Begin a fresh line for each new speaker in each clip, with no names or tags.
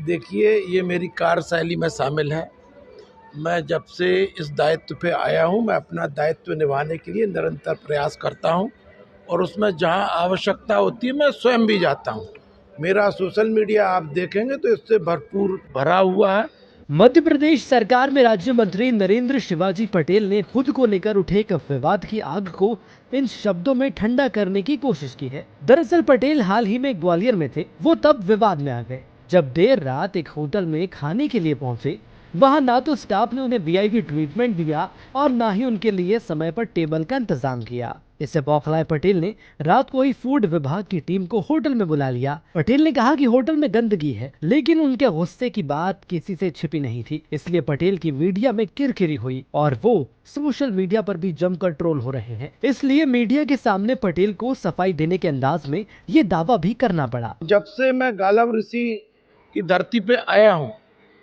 देखिए, ये मेरी कार्यशैली में शामिल है। मैं जब से इस दायित्व पे आया हूँ, मैं अपना दायित्व निभाने के लिए निरंतर प्रयास करता हूँ और उसमें जहाँ आवश्यकता होती है मैं स्वयं भी जाता हूँ। मेरा सोशल मीडिया आप देखेंगे तो इससे भरपूर भरा हुआ है।
मध्य प्रदेश सरकार में राज्य मंत्री नरेंद्र शिवाजी पटेल ने खुद को लेकर उठे एक विवाद की आग को इन शब्दों में ठंडा करने की कोशिश की है। दरअसल पटेल हाल ही में ग्वालियर में थे। वो तब विवाद में आ गए जब देर रात एक होटल में खाने के लिए पहुंचे। वहां ना तो स्टाफ ने उन्हें वीआईपी ट्रीटमेंट दिया और ना ही उनके लिए समय पर टेबल का इंतजाम किया। इससे बौखलाए पटेल ने रात को ही फूड विभाग की टीम को होटल में बुला लिया। पटेल ने कहा कि होटल में गंदगी है, लेकिन उनके गुस्से की बात किसी से छिपी नहीं थी। इसलिए पटेल की मीडिया में किरकिरी हुई और वो सोशल मीडिया पर भी जमकर ट्रोल हो रहे हैं। इसलिए मीडिया के सामने पटेल को सफाई देने के अंदाज में ये दावा भी करना पड़ा।
जब से मैं गालव ऋषि की धरती पे आया हूँ,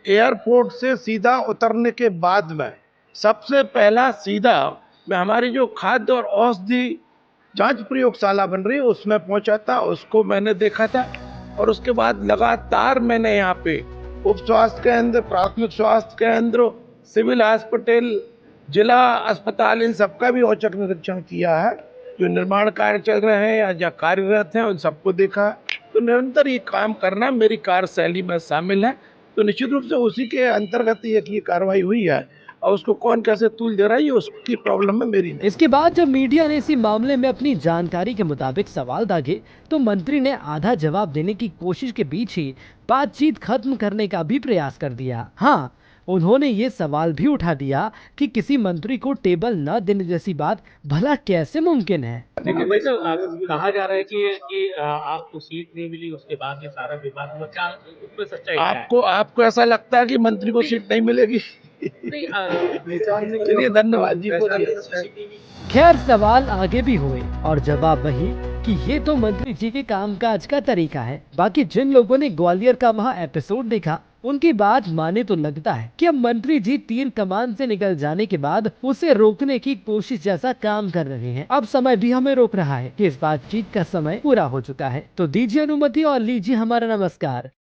एयरपोर्ट से सीधा उतरने के बाद में सबसे पहला सीधा मैं हमारी जो खाद्य और औषधि जांच प्रयोगशाला बन रही है उसमें पहुंचा था। उसको मैंने देखा था और उसके बाद लगातार मैंने यहाँ पे उप स्वास्थ्य केंद्र, प्राथमिक स्वास्थ्य केंद्र, सिविल हॉस्पिटल, जिला अस्पताल, इन सबका भी औचक निरीक्षण किया है। जो निर्माण कार्य चल रहे हैं या जो कार्यरत हैं उन सबको देखा। तो निरंतर ये काम करना मेरी कार्यशैली में शामिल है। तो निश्चित रूप से उसी के अंतर्गत ये कार्रवाई हुई है और उसको कौन कैसे तूल दे रहा है ये उसकी प्रॉब्लम है, मेरी नहीं।
इसके बाद जब मीडिया ने इसी मामले में अपनी जानकारी के मुताबिक सवाल दागे तो मंत्री ने आधा जवाब देने की कोशिश के बीच ही बातचीत खत्म करने का भी प्रयास कर दिया। हाँ, उन्होंने ये सवाल भी उठा दिया कि किसी मंत्री को टेबल न देने जैसी बात भला कैसे मुमकिन है।
देखिए भाई साहब, कहा जा रहा है कि आपको सीट नहीं मिली, उसके बाद ये सारा विवाद हुआ। क्या उसमें सच्चाई क्या है?
आपको ऐसा लगता है कि मंत्री को सीट नहीं मिलेगी?
नहीं,
चलिए, धन्यवाद जी।
खैर सवाल आगे भी हुए और जवाब वही कि ये तो मंत्री जी के कामकाज का तरीका है। बाकी जिन लोगों ने ग्वालियर का वहाँ एपिसोड देखा उनकी बात माने तो लगता है कि अब मंत्री जी तीर कमान से निकल जाने के बाद उसे रोकने की कोशिश जैसा काम कर रहे हैं। अब समय भी हमें रोक रहा है कि इस बातचीत का समय पूरा हो चुका है। तो दीजिए अनुमति और लीजिए हमारा नमस्कार।